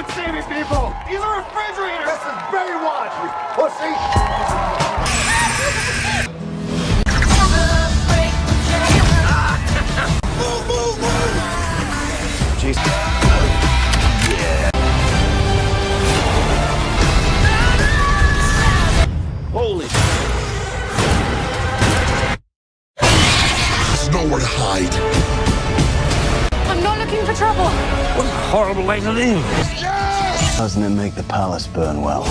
Don't see me, people! These are refrigerators! This is Baywatch, you pussy! Move, move, move! Jeez. Yeah. Holy There's nowhere to hide. I'm not looking for trouble. What a horrible way to live. Yes! Doesn't it make the palace burn well?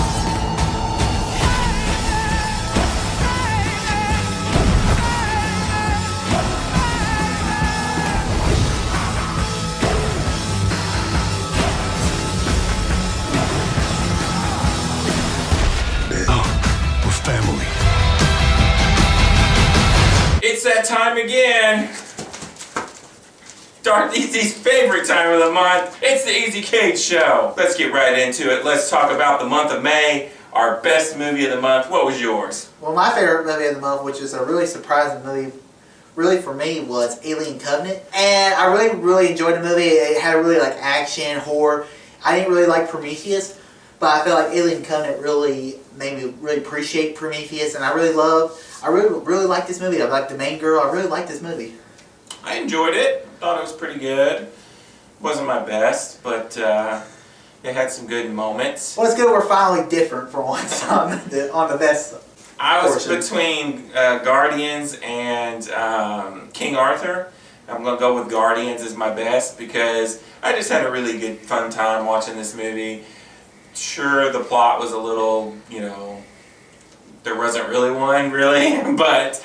We're family. It's that time again. Darth Easy's favorite time of the month. It's the Easy Cage Show. Let's get right into it. Let's talk about the month of May. Our best movie of the month. What was yours? Well, my favorite movie of the month, which is a really surprising movie, really for me, was Alien Covenant. And I really enjoyed the movie. It had really like action, horror. I didn't really like Prometheus, but I feel like Alien Covenant really made me really appreciate Prometheus, and I really liked this movie. I liked the main girl. I really liked this movie. I enjoyed it. Thought it was pretty good. Wasn't my best, but it had some good moments. Well, it's good we're finally different for once on the best. I was portion. between Guardians and King Arthur. I'm going to go with Guardians as my best because I just had a really good fun time watching this movie. Sure, the plot was a little, there wasn't really one, really, but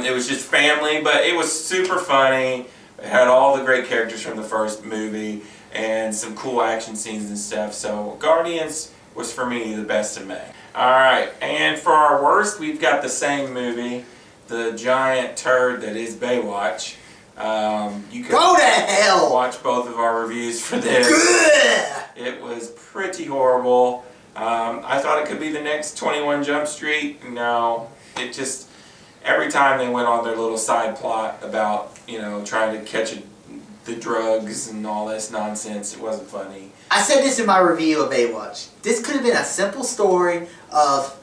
it was just family, but it was super funny. It had all the great characters from the first movie and some cool action scenes and stuff, so Guardians was for me the best of May. Alright, and for our worst, we've got the same movie, the giant turd that is Baywatch. You can Go to hell! watch both of our reviews for this. It was pretty horrible. I thought it could be the next 21 Jump Street. No, it just, every time they went on their little side plot about, trying to catch the drugs and all this nonsense, it wasn't funny. I said this in my review of Baywatch. This could have been a simple story of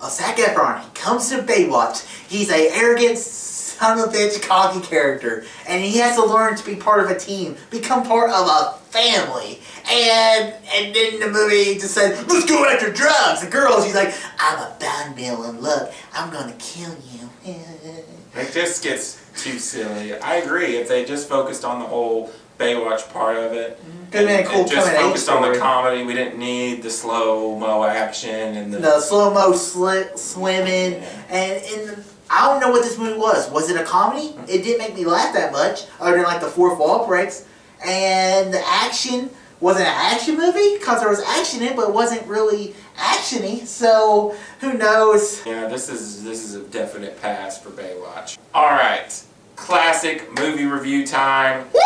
Zac Efron. He comes to Baywatch. He's an arrogant son of a bitch, cocky character, and he has to learn to be part of a team, become part of a family. And then the movie just said, let's go after drugs. The girls, he's like, I'm a bad meal and look, I'm gonna kill you. It just gets too silly. I agree. If they just focused on the whole Baywatch part of it, Could have been a cool and just coming-of-age focused on the story. comedy, we didn't need the slow-mo action and The slow-mo swimming, and I don't know what this movie was. Was it a comedy? It didn't make me laugh that much, other than like the fourth wall breaks. And the action wasn't an action movie, because there was action in it, but it wasn't really action-y, so who knows? Yeah, this is a definite pass for Baywatch. Alright, classic movie review time. Woo!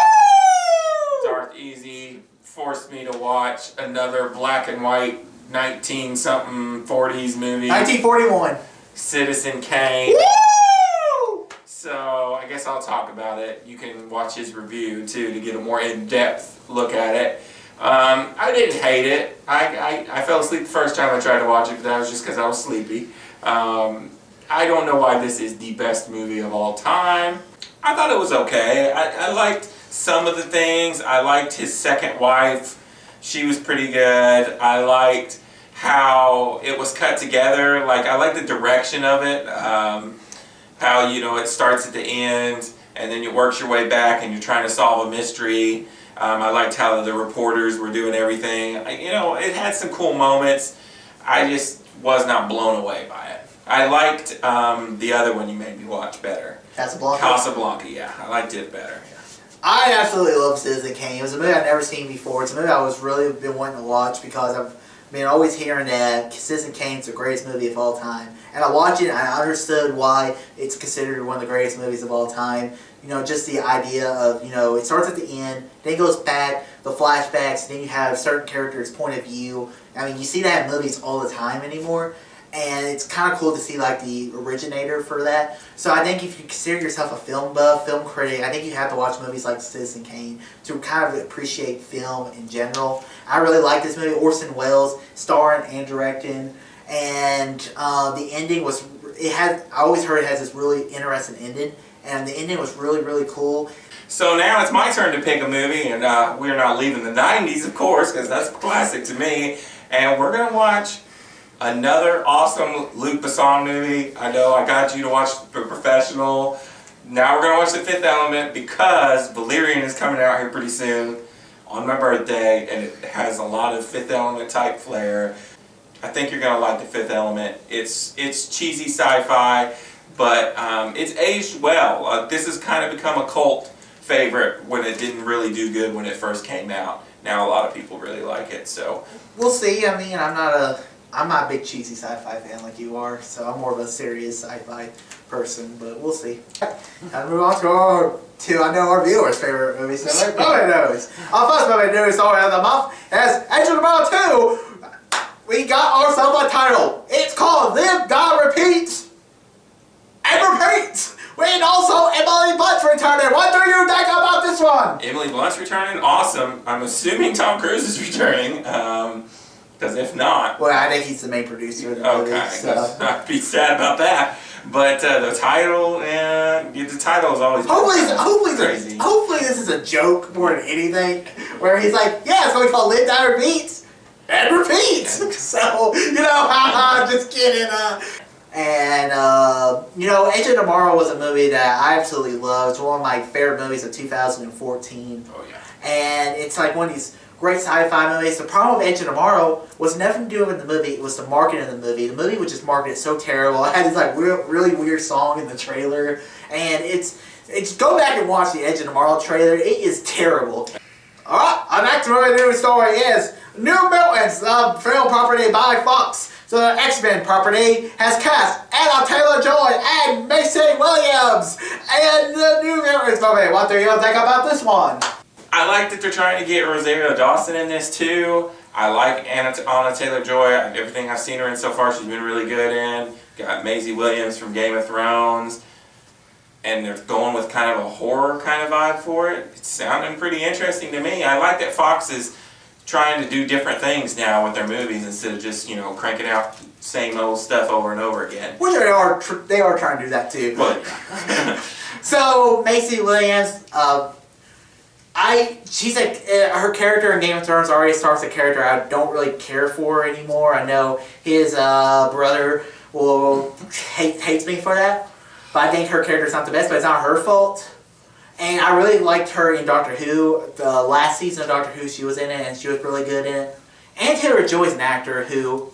Darth Easy forced me to watch another black and white 19-something 40s movie. 1941. Citizen Kane. Woo! So I guess I'll talk about it. You can watch his review too to get a more in-depth look at it. I didn't hate it. I fell asleep the first time I tried to watch it, but that was just because I was sleepy. I don't know why this is the best movie of all time. I thought it was okay. I liked some of the things. I liked his second wife. She was pretty good. I liked how it was cut together. Like, I liked the direction of it. How, it starts at the end and then it works your way back and you're trying to solve a mystery. I liked how the reporters were doing everything. It had some cool moments. I just was not blown away by it. I liked the other one you made me watch better. Casablanca, yeah. I liked it better. Yeah. I absolutely love Citizen Kane. It was a movie I'd never seen before. It's a movie I was really been wanting to watch because I've been always hearing that Citizen Kane's the greatest movie of all time. And I watched it and I understood why it's considered one of the greatest movies of all time. Just the idea of, it starts at the end, then it goes back, the flashbacks, then you have certain characters' point of view. I mean, you see that in movies all the time anymore. and it's kind of cool to see like the originator for that. So I think if you consider yourself a film buff, film critic, I think you have to watch movies like Citizen Kane to kind of appreciate film in general. I really like this movie. Orson Welles starring and directing, and the ending was, I always heard it has this really interesting ending, and the ending was really, really cool. So now it's my turn to pick a movie, and we're not leaving the 90s, of course, because that's classic to me. And we're going to watch another awesome Luc Besson movie. I know I got you to watch The Professional. Now we're going to watch The Fifth Element because Valerian is coming out here pretty soon on my birthday, and it has a lot of Fifth Element type flair. I think you're going to like The Fifth Element. It's cheesy sci-fi, but it's aged well. This has kind of become a cult favorite when it didn't really do good when it first came out. Now a lot of people really like it, so we'll see. I mean, I'm not a big cheesy sci-fi fan like you are, so I'm more of a serious sci-fi person, but we'll see. And move on to I know our viewers' favorite movie, so like movie news. Our first movie news story of the month is Agent of 2. We got ourselves a title. It's called Live, Die, Repeat, and Repeat. And also Emily Blunt's returning. What do you think about this one? Emily Blunt's returning? Awesome. I'm assuming Tom Cruise is returning, because if not... Well, I think he's the main producer of the movie. Okay, So. I'd be sad about that. But the title is always Hopefully this is a joke more than anything, where he's like, yeah, it's going to be called Live, Die, Repeat, and Repeat. So, just kidding. And, Edge of Tomorrow was a movie that I absolutely loved. It's one of my favorite movies of 2014. Oh, yeah. And it's like one of these great sci-fi movies. The problem with Edge of Tomorrow was nothing to do with the movie. It was the marketing of the movie. The movie was just marketed so terrible. It had this like really weird song in the trailer. And it's go back and watch the Edge of Tomorrow trailer. It is terrible. Alright, our next movie news story is New Mutants, film property by Fox. So the X-Men property has cast Anna Taylor-Joy and Macy Williams and the New Mutants movie. What do you think about this one? I like that they're trying to get Rosario Dawson in this too. I like Anna Taylor-Joy. Everything I've seen her in so far, she's been really good in. Got Maisie Williams from Game of Thrones. And they're going with kind of a horror kind of vibe for it. It's sounding pretty interesting to me. I like that Fox is trying to do different things now with their movies instead of just, cranking out same old stuff over and over again. Well, they are trying to do that too. But So Maisie Williams, she's her character in Game of Thrones already starts a character I don't really care for anymore. I know his brother hates me for that, but I think her character's not the best. But it's not her fault. And I really liked her in Doctor Who. The last season of Doctor Who, she was in it, and she was really good in it. Anna Taylor-Joy's an actor who...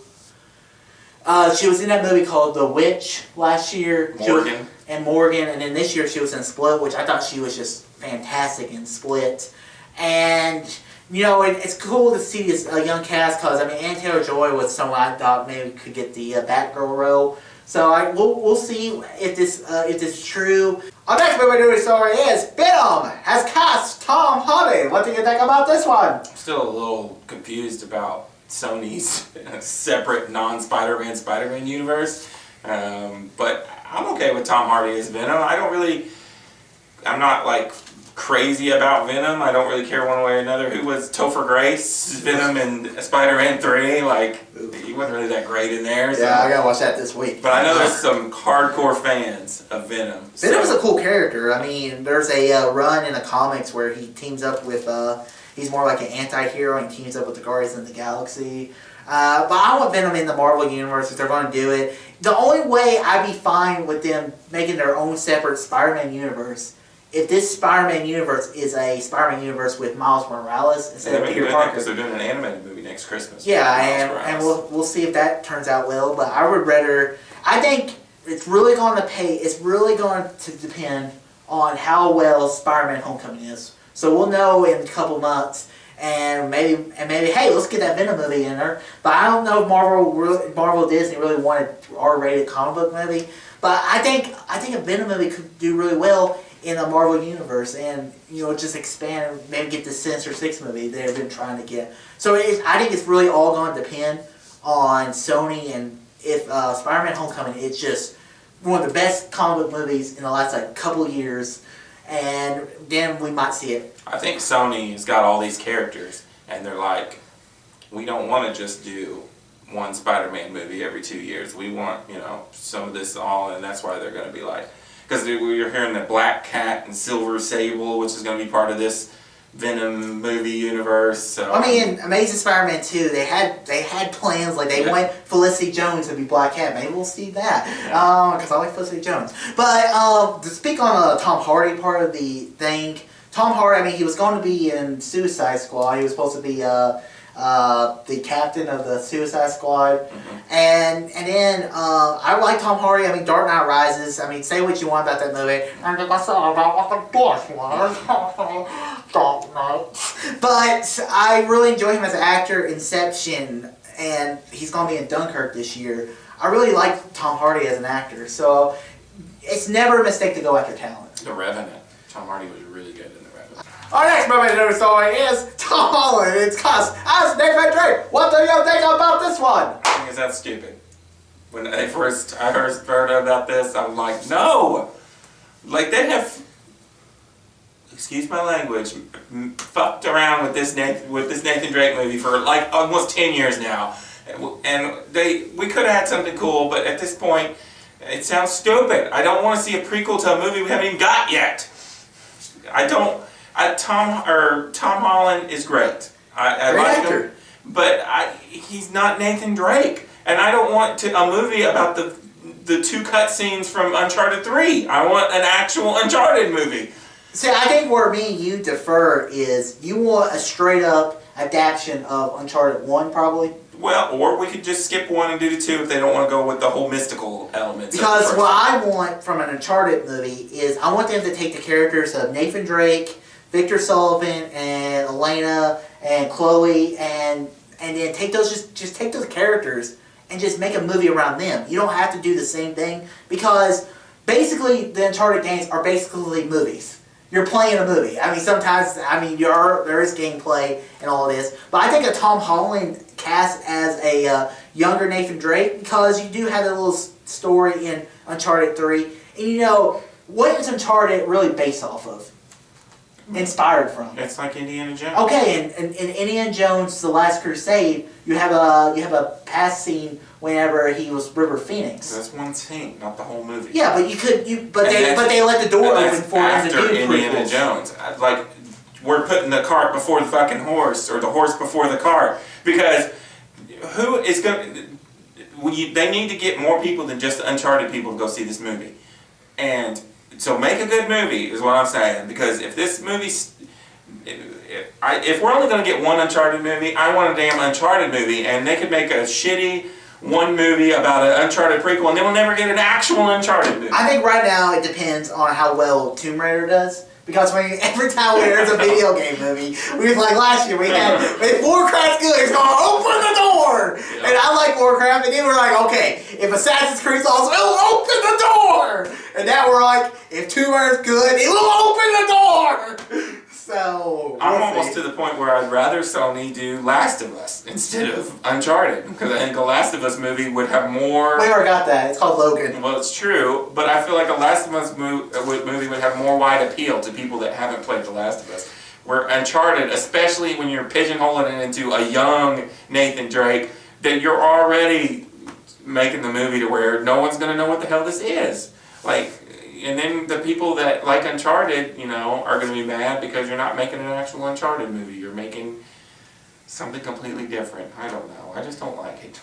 she was in that movie called The Witch last year. Morgan. And then this year she was in Split, which I thought she was just fantastic in Split. And, it's cool to see this young cast, because, Anna Taylor-Joy was someone I thought maybe could get the Batgirl role. So we'll see if this is true. Our next movie news story is Venom has cast Tom Hardy. What do you think about this one? I'm still a little confused about Sony's separate non-Spider-Man Spider-Man universe. But I'm okay with Tom Hardy as Venom. I'm not like crazy about Venom. I don't really care one way or another. Who was Topher Grace Venom in Spider-Man 3? He wasn't really that great in there. So. Yeah, I gotta watch that this week. But I know there's some hardcore fans of Venom. Venom's a cool character. There's a run in the comics where he teams up with, he's more like an anti-hero and teams up with the Guardians of the Galaxy. But I want Venom in the Marvel Universe if they're going to do it. The only way I'd be fine with them making their own separate Spider-Man universe, if this Spider-Man universe is a Spider-Man universe with Miles Morales instead of Peter Parker. Because they're doing an animated movie next Christmas. Yeah, and we'll see if that turns out well. But I would rather... I think it's really going to depend on how well Spider-Man Homecoming is. So we'll know in a couple months. And maybe, hey, let's get that Venom movie in there. But I don't know if Marvel Disney really wanted an R-rated comic book movie. But I think a Venom movie could do really well in the Marvel Universe, and just expand, maybe get the Sinister Six movie they've been trying to get. So I think it's really all going to depend on Sony and if Spider-Man: Homecoming, it's just one of the best comic book movies in the last like couple of years, and then we might see it. I think Sony's got all these characters, and they're like, we don't want to just do one Spider-Man movie every 2 years. We want, some of this all, and that's why they're going to be like, because we're hearing the Black Cat and Silver Sable, which is going to be part of this Venom movie universe. So I mean, Amazing Spider-Man 2, they had plans, like they want Felicity Jones to be Black Cat. Maybe we'll see that, because I like Felicity Jones. But to speak on Tom Hardy part of the thing, Tom Hardy, I mean, he was going to be in Suicide Squad. He was supposed to be the captain of the Suicide Squad. And then I like Tom Hardy. I mean, Dark Knight Rises. I mean, say what you want about that movie. I think I said about what the best was. Dark Knight. But I really enjoy him as an actor. Inception, and he's going to be in Dunkirk this year. I really like Tom Hardy as an actor. So it's never a mistake to go after talent. The Revenant. Tom Hardy was really good in The Revenant. Our next movie news story is Tom Holland. It's cast as Nathan Drake. What do you think about this one? I think it's that stupid. When I first heard about this, I'm like, no! Like, they have, excuse my language, fucked around with this Nathan Drake movie for like almost 10 years now. And we could have had something cool, but at this point, it sounds stupid. I don't want to see a prequel to a movie we haven't even got yet. Tom Holland is great. I like him, but he's not Nathan Drake, and I don't want a movie about the two cutscenes from Uncharted 3. I want an actual Uncharted movie. See, I think where me and you differ is you want a straight up adaptation of Uncharted 1, probably. Well, or we could just skip 1 and do the 2 if they don't want to go with the whole mystical elements. Because what I want from an Uncharted movie is I want them to take the characters of Nathan Drake, Victor Sullivan, and Elena, and Chloe, and then take those just take those characters and just make a movie around them. You don't have to do the same thing, because basically the Uncharted games are basically movies. You're playing a movie. I mean, sometimes, there is gameplay and all of this, but I think a Tom Holland cast as a younger Nathan Drake, because you do have that little story in Uncharted 3, and what is Uncharted really based off of? Inspired from? It's like Indiana Jones. Okay, in Indiana Jones: The Last Crusade, you have a past scene whenever he was River Phoenix. So that's one scene, not the whole movie. Yeah, but they let the door open for him to do Indiana prequels. Jones. Like, we're putting the cart before the fucking horse, or the horse before the cart, because who is going to... They need to get more people than just the Uncharted people to go see this movie. And so make a good movie, is what I'm saying. Because if this movie... If we're only going to get one Uncharted movie, I want a damn Uncharted movie. And they could make a shitty one movie about an Uncharted prequel, and then we'll never get an actual Uncharted movie. I think right now it depends on how well Tomb Raider does. Because every time there's a video game movie, like last year, we had, if Warcraft's good, it's going to open the door! Yeah. And I like Warcraft, and then we're like, okay, if Assassin's Creed's awesome, it'll open the door! And now we're like, if Tomb Raider's good, it will open the door! So, I'm almost to the point where I'd rather Sony do Last of Us instead of Uncharted, because I think a Last of Us movie would have more... We already got that. It's called Logan. Well, it's true, but I feel like a Last of Us movie would have more wide appeal to people that haven't played The Last of Us. Where Uncharted, especially when you're pigeonholing it into a young Nathan Drake, that you're already making the movie to where no one's going to know what the hell this is. And then the people that like Uncharted, are going to be mad because you're not making an actual Uncharted movie. You're making something completely different. I don't know. I just don't like it.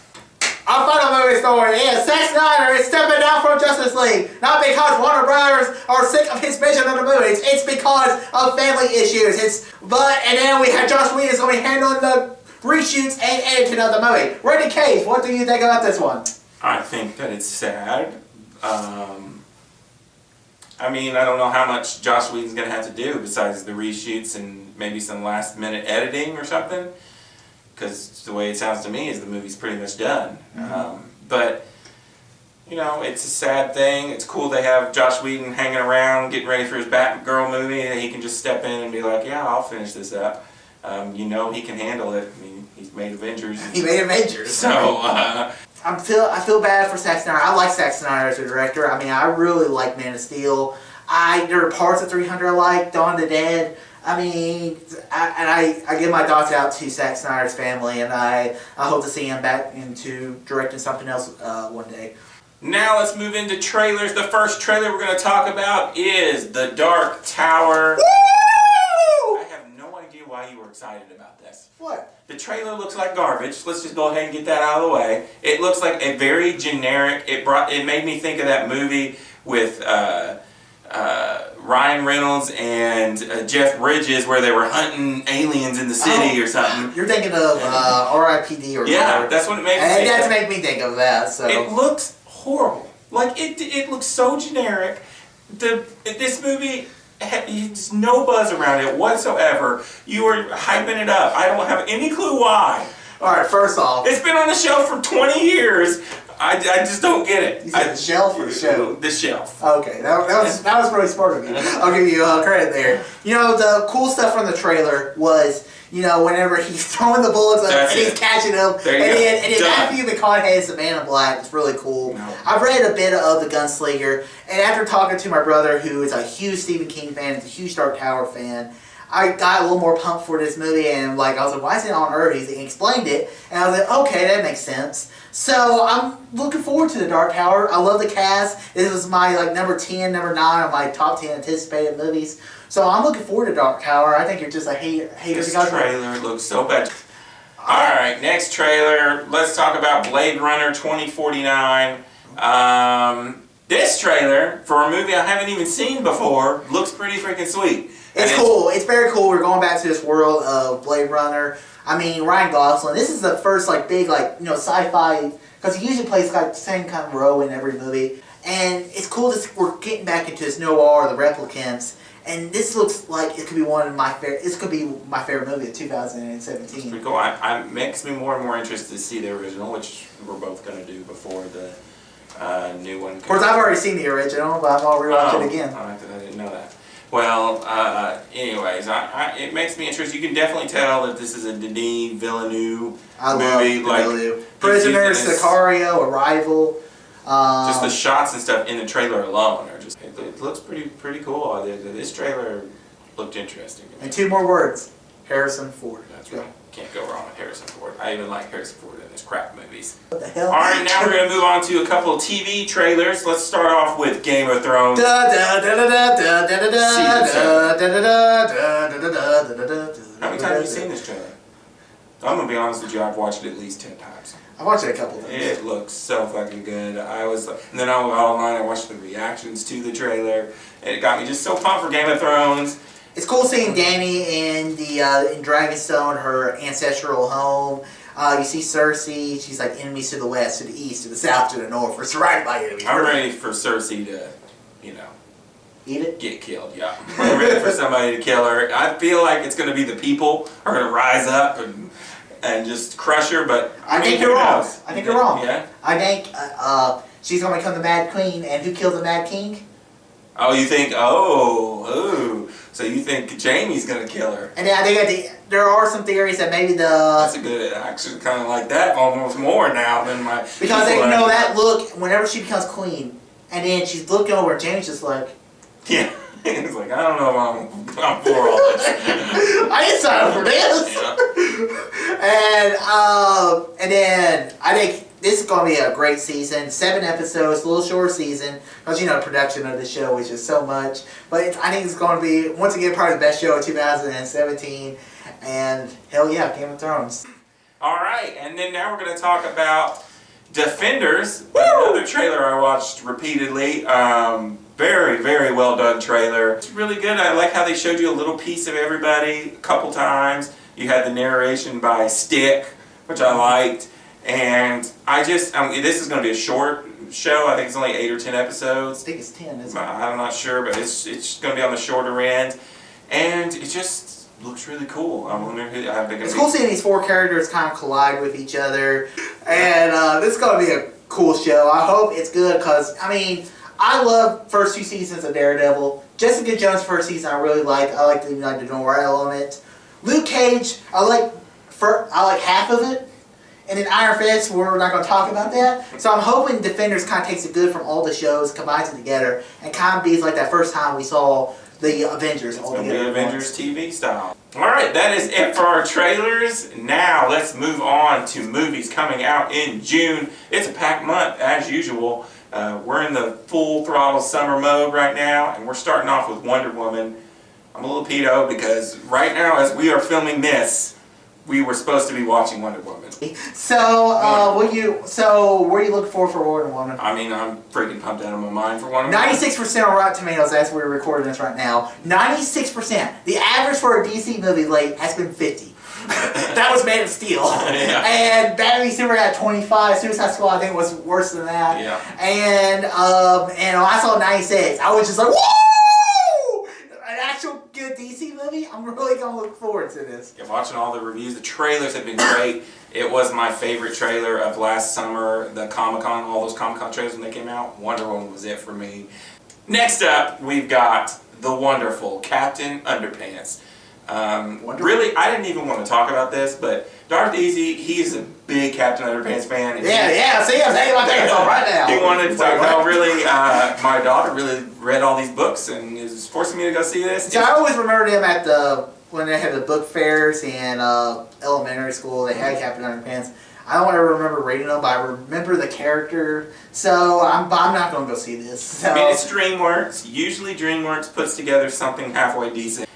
Our final movie story is Zack Snyder is stepping down from Justice League. Not because Warner Brothers are sick of his vision of the movies. It's because of family issues. And then we have Joss Whedon is going to be handling the reshoots and editing of the movie. Randy Cage, what do you think about this one? I think that it's sad. I don't know how much Joss Whedon's going to have to do besides the reshoots and maybe some last minute editing or something. Because the way it sounds to me is the movie's pretty much done. Mm-hmm. But, it's a sad thing. It's cool they have Joss Whedon hanging around, getting ready for his Batgirl movie, and he can just step in and be like, yeah, I'll finish this up. He can handle it. I mean, he's made Avengers. He made Avengers. So, I feel bad for Zack Snyder. I like Zack Snyder as a director. I mean, I really like Man of Steel. There are parts of 300 I like. Dawn of the Dead. I mean, I give my thoughts out to Zack Snyder's family, and I hope to see him back into directing something else one day. Now let's move into trailers. The first trailer we're going to talk about is The Dark Tower. Woo! I have no idea why you were excited about this. What? The trailer looks like garbage. Let's just go ahead and get that out of the way. It looks like a very generic. It made me think of that movie with Ryan Reynolds and Jeff Bridges, where they were hunting aliens in the city or something. You're thinking of R.I.P.D. or yeah, whatever. that's what it made me And think that's of. make me think of that. So It looks horrible. Like it looks so generic. This movie has no buzz around it whatsoever. You are hyping it up. I don't have any clue why. all right, first off, It's been on the shelf for 20 years. I just don't get it. you said the shelf or the show? The shelf. Okay, that was really smart of you. I'll give you credit there. You know, the cool stuff from the trailer was, you know, whenever he's throwing the bullets up That's and he's it. catching them, There you and go. then Done. Matthew McConaughey, Savannah Black, it's really cool. No. I've read a bit of The Gunslinger, and after talking to my brother, who is a huge Stephen King fan, is a huge Dark Tower fan, I got a little more pumped for this movie, and I was like, why is it on Earth? He explained it, and I was like, okay, that makes sense. So I'm looking forward to The Dark Tower. I love the cast. This was my number 10, number 9 on my top 10 anticipated movies. So I'm looking forward to Dark Tower. I think you're just a hater. This trailer looks so bad. Alright, next trailer. Let's talk about Blade Runner 2049. This trailer, for a movie I haven't even seen before, looks pretty freaking sweet. It's cool. It's very cool. We're going back to this world of Blade Runner. I mean, Ryan Gosling. This is the first big sci-fi, because he usually plays the same kind of role in every movie. And it's cool that we're getting back into this noir, the replicants. And this looks like it could be one of my favorite. This could be my favorite movie of 2017. It's pretty cool. It makes me more and more interested to see the original, which we're both going to do before the new one. Of course, I've already seen the original, but I'm going to rewatch it again. I didn't know that. Well, anyways, it makes me interested. You can definitely tell that this is a Denis Villeneuve I movie. love Villeneuve. Prisoners, Sicario, Arrival. Just the shots and stuff in the trailer alone are just. It looks pretty cool. This trailer looked interesting. And 2 more words. Harrison Ford. That's right. Can't go wrong with Harrison Ford. I even like Harrison Ford in his crap movies. What the hell? Alright, now we're going to move on to a couple of TV trailers. Let's start off with Game of Thrones. How many times have you seen this trailer? I'm going to be honest with you, I've watched it at least 10 times. I watched it a couple times. It looks so fucking good. And then I went online and watched the reactions to the trailer. And it got me just so pumped for Game of Thrones. It's cool seeing Dany in in Dragonstone, her ancestral home. You see Cersei. She's like enemies to the west, to the east, to the south, to the north. We're surrounded by enemies. I'm ready for Cersei to, Eat it? get killed. Yeah, I'm ready for somebody to kill her. I feel like it's going to be the people are going to rise up and just crush her. But I think who you're wrong. knows? I think you're wrong. Yeah. I think she's going to become the Mad Queen, and who killed the Mad King? Oh, you think? Oh. So you think Jaime's gonna kill her? And then I think there are some theories that maybe That's a good. I actually kind of like that almost more now than my. because they know that look whenever she becomes queen, and then she's looking over, and Jaime's just like, Yeah. It's like I don't know if I'm for all this. I didn't sign up for this. Yeah. And then I think this is going to be a great season. 7 episodes, a little short season, because the production of the show is just so much. But I think it's going to be once again probably the best show of 2017. And hell yeah, Game of Thrones. All right, and then now we're going to talk about Defenders. Another trailer I watched repeatedly. Very, very well done trailer. It's really good. I like how they showed you a little piece of everybody a couple times. You had the narration by Stick, which I liked. And this is going to be a short show. I think it's only 8 or 10 episodes. I think it's 10, isn't it? I'm not sure, but it's going to be on the shorter end. And it just looks really cool. I wonder how they're going to It's cool seeing these 4 characters kind of collide with each other. And this is going to be a cool show. I hope it's good because, I love first 2 seasons of Daredevil. Jessica Jones' first season I really like. I like the noir element. Luke Cage, I like half of it. And then Iron Fist, we're not going to talk about that. So I'm hoping Defenders kind of takes it good from all the shows, combines it together, and kind of be like that first time we saw the Avengers all together. The Avengers TV style. Alright, that is it for our trailers. Now let's move on to movies coming out in June. It's a packed month as usual. We're in the full throttle summer mode right now, and we're starting off with Wonder Woman. I'm a little pedo because right now as we are filming this, we were supposed to be watching Wonder Woman. So, what are you looking for Wonder Woman? I mean, I'm freaking pumped out of my mind for Wonder Woman. 96% on Rotten Tomatoes, as we're recording this right now. 96%. The average for a DC movie late has been 50. That was Man of Steel. Yeah. And Batman v Superman had 25. Suicide Squad, I think, was worse than that. Yeah. And when I saw 96, I was just like, woo! An actual good DC movie? I'm really going to look forward to this. Yeah, watching all the reviews, the trailers have been great. It was my favorite trailer of last summer, the Comic-Con, all those Comic-Con trailers when they came out. Wonder Woman was it for me. Next up, we've got the wonderful Captain Underpants. Really, I didn't even want to talk about this, but Darth Easy, he's a big Captain Underpants fan. And see, I'm taking my pants off right now. He wanted to talk about really, my daughter really read all these books and is forcing me to go see this. So I always remember them at when they had the book fairs in elementary school. They had Captain Underpants. I don't ever remember reading them, but I remember the character. So I'm not going to go see this. So. I mean, it's DreamWorks. Usually DreamWorks puts together something halfway decent.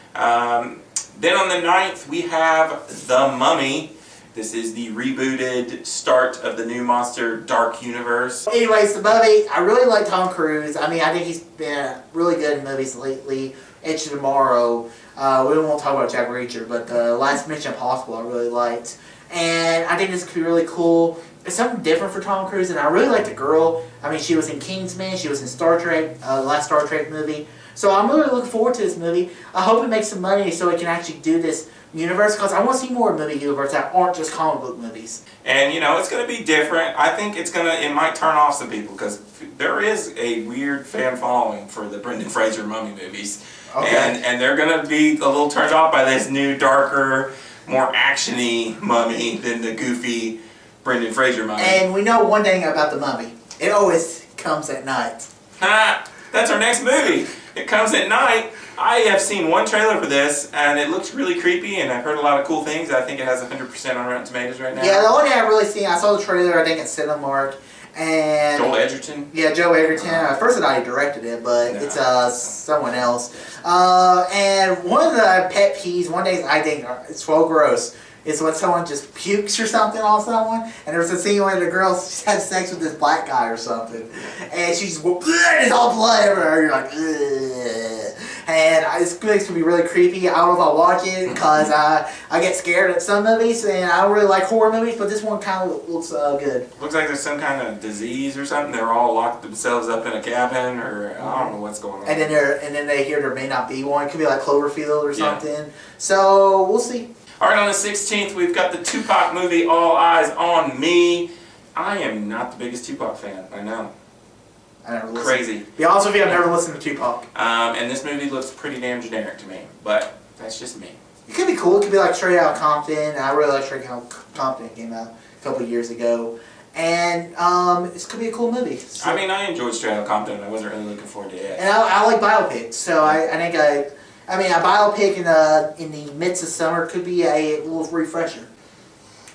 Then on the 9th, we have The Mummy. This is the rebooted start of the new Monster Dark Universe. Anyways, The Mummy, I really like Tom Cruise. I mean, I think he's been really good in movies lately. Edge of Tomorrow. We won't talk about Jack Reacher, but Last Mission Impossible I really liked. And I think this could be really cool. It's something different for Tom Cruise, and I really like the girl. I mean, she was in Kingsman, she was in Star Trek, the last Star Trek movie. So I'm really looking forward to this movie. I hope it makes some money so it can actually do this universe, because I want to see more movie universe that aren't just comic book movies. And, you know, it's going to be different. I think it might turn off some people, because there is a weird fan following for the Brendan Fraser Mummy movies. Okay. And they're going to be a little turned off by this new, darker, more action-y Mummy than the goofy Brendan Fraser Mummy. And we know one thing about the Mummy. It always comes at night. That's our next movie. It comes at night. I have seen one trailer for this, and it looks really creepy, and I've heard a lot of cool things. I think it has 100% on Rotten Tomatoes right now. Yeah, the only thing I've really seen, I saw the trailer, I think at Cinemark, and... Joel Edgerton? Yeah, Joe Edgerton. At first I thought he directed it, but it's someone else. And one of the pet peeves, one day I think it's so gross, is when someone just pukes or something on someone, and there's a scene where the girl had sex with this black guy or something, and she's it's all blood everywhere. You're like, ugh. And this makes me really creepy. I don't know if I'll watch it because I get scared at some movies, and I don't really like horror movies, but this one kind of looks good. Looks like there's some kind of disease or something. They're all locked themselves up in a cabin, or I don't know what's going on. And then they hear there may not be one. It could be like Cloverfield or something. Yeah. So we'll see. Alright, on the 16th, we've got the Tupac movie, All Eyes on Me. I am not the biggest Tupac fan, I know. I never listened. Crazy. To be honest with you, I've never listened to Tupac. And this movie looks pretty damn generic to me, but that's just me. It could be cool. It could be like Straight Outta Compton. I really like Straight Outta Compton. It came out a couple of years ago. And this could be a cool movie. So, I mean, I enjoyed Straight Outta Compton. I wasn't really looking forward to it. And I like biopics, so I think a biopic in the midst of summer could be a little refresher.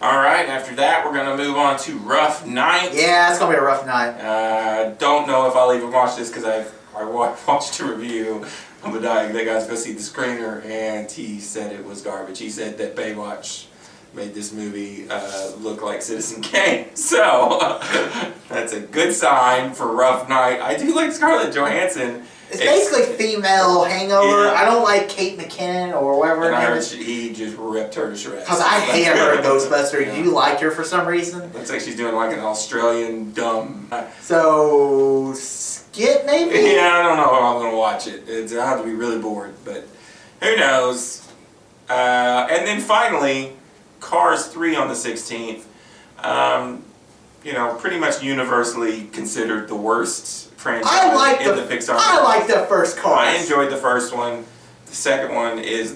Alright, after that we're going to move on to Rough Night. Yeah, it's going to be a rough night. Don't know if I'll even watch this because I watched a review of a guy that got to go see the screener, and he said it was garbage. He said that Baywatch made this movie look like Citizen Kane. So, that's a good sign for Rough Night. I do like Scarlett Johansson. It's basically female hangover. Yeah. I don't like Kate McKinnon or whatever. And I heard he just ripped her to shreds. Because I hate her in Ghostbusters. Yeah. You liked her for some reason? Looks like she's doing like an Australian dumb. So, Skit maybe? Yeah, I don't know if I'm going to watch it. I'll have to be really bored, but who knows. And then finally, Cars 3 on the 16th. You know, pretty much universally considered the worst franchise in the Pixar. I like the first Cars. I enjoyed the first one. The second one is,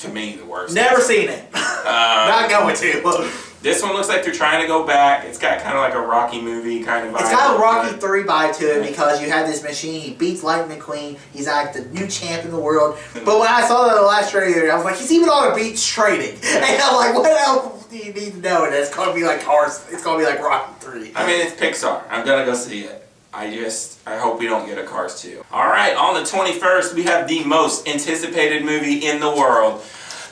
to me, the worst. Never seen it. Not going to. This one looks like they're trying to go back. It's got kind of like a Rocky movie kind of vibe. It's got a Rocky 3 vibe to it because you have this machine. He beats Lightning McQueen. He's like the new champ in the world. But when I saw the last trailer, I was like, he's even on a beach training. And I'm like, what else do you need to know? And it's going to be like Cars. It's going to be like Rocky 3. I mean, it's Pixar. I'm going to go see it. I hope we don't get a Cars 2. Alright, on the 21st, we have the most anticipated movie in the world.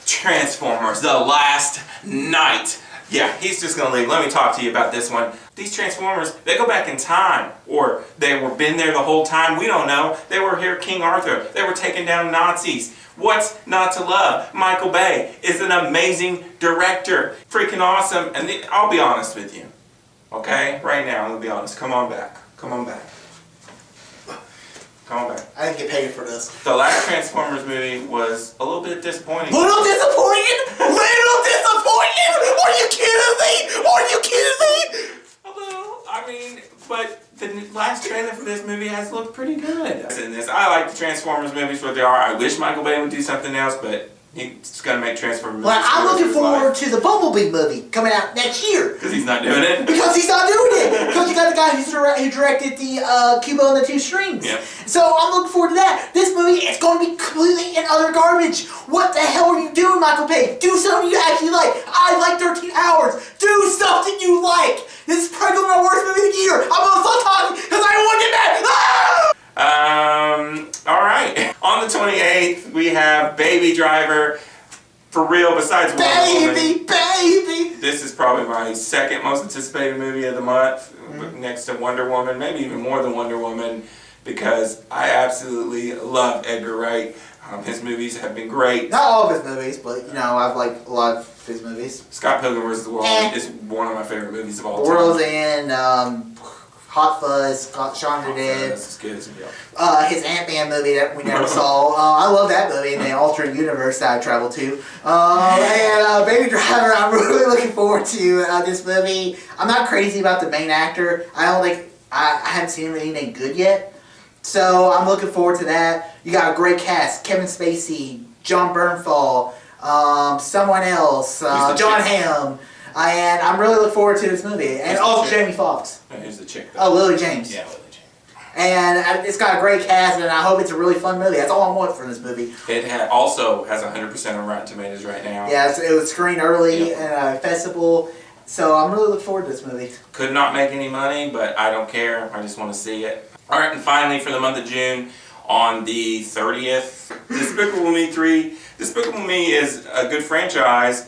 Transformers: The Last Knight. Yeah, he's just gonna leave. Let me talk to you about this one. These Transformers, they go back in time, or they were been there the whole time. We don't know. They were here, King Arthur. They were taking down Nazis. What's not to love? Michael Bay is an amazing director, freaking awesome. And I'll be honest with you, okay? Right now, I'm gonna be honest. Come on back. Come on back. Come on back. I didn't get paid for this. The last Transformers movie was a little bit disappointing. Little disappointed? Little disappointed? Are you kidding me? Are you kidding me? Although, I mean, but the last trailer for this movie has looked pretty good. I like the Transformers movies what they are. I wish Michael Bay would do something else, but he's gonna make Transformers movies. Well, I'm looking forward to the Bumblebee movie coming out next year. Because he's not doing it? Because he's not doing it. Because you got the guy who directed the Cubo and the Two Strings. Yeah. So I'm looking forward to that. This movie is going to be completely and utter garbage. What the hell are you doing, Michael Bay? Do something you actually like. I like 13 Hours. Do something you like. This is probably going to be my worst movie of the year. I'm going to stop talking because I don't want to get mad. Alright. On the 28th, we have Baby Driver. For real, besides Wonder Woman. Baby! This is probably my second most anticipated movie of the month, next to Wonder Woman, maybe even more than Wonder Woman, because I absolutely love Edgar Wright. His movies have been great. Not all of his movies, but you know, I've liked a lot of his movies. Scott Pilgrim vs. the World is one of my favorite movies of all time. The World's End, Hot Fuzz, Shaun of the Dead. That's as good as it gets. His Ant-Man movie that we never saw. I love that movie in the alternate universe that I traveled to. And Baby Driver, I'm really looking forward to this movie. I'm not crazy about the main actor. I haven't seen him in anything good yet. So I'm looking forward to that. You got a great cast. Kevin Spacey, John Bernthal, someone else, John Hamm. And I'm really looking forward to this movie. And also Jamie Foxx. Who's the chick? Oh, Lily James. Yeah, Lily James. And it's got a great cast, and I hope it's a really fun movie. That's all I want from this movie. It also has 100% on Rotten Tomatoes right now. Yeah, it was screened early at a festival, so I'm really looking forward to this movie. Could not make any money, but I don't care. I just want to see it. Alright, and finally for the month of June, on the 30th, Despicable Me 3. Despicable Me is a good franchise.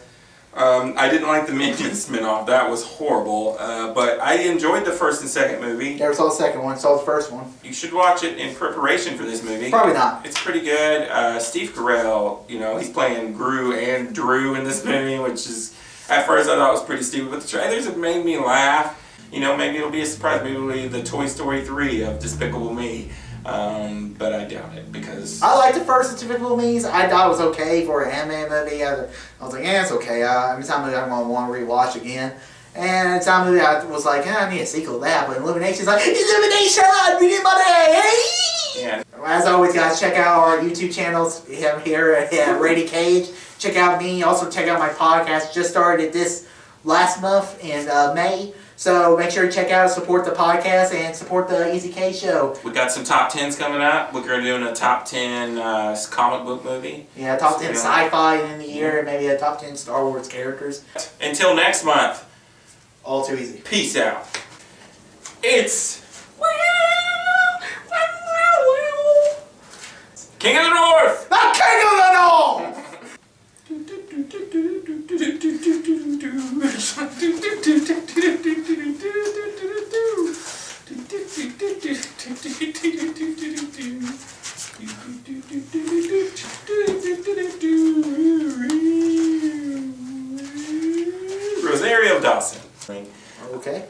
I didn't like the Minions spinoff. That was horrible. But I enjoyed the first and second movie. Never saw the second one, saw the first one. You should watch it in preparation for this movie. Probably not. It's pretty good. Steve Carell, you know, he's playing Gru and Drew in this movie, which is, at first I thought it was pretty stupid, but the trailers have made me laugh. You know, maybe it'll be a surprise. Maybe it'll be the Toy Story 3 of Despicable Me. But I doubt it because... I liked the first Despicable Me's. I thought it was okay for an anime movie. I was like, yeah, it's okay. Every time I'm going to want to rewatch again. And every time I was like, I need a sequel to that. But Illumination's like, Illumination! We need money! Hey! Yeah. As always, guys, check out our YouTube channels here at Rady Cage. Check out me. Also, check out my podcast. Just started this last month in May. So make sure to check out, support the podcast, and support the Easy K Show. We got some top 10s coming up. We're doing a top 10 comic book movie. Yeah, top 10 sci-fi in the year, and maybe a top 10 Star Wars characters. Until next month. All too easy. Peace out. It's King of the North. The King of the North. Rosario Dawson. Okay.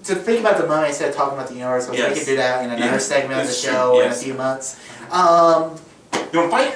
To think about the money instead of talking about the universe, we can do that in another segment of the show in a few months. You want to fight?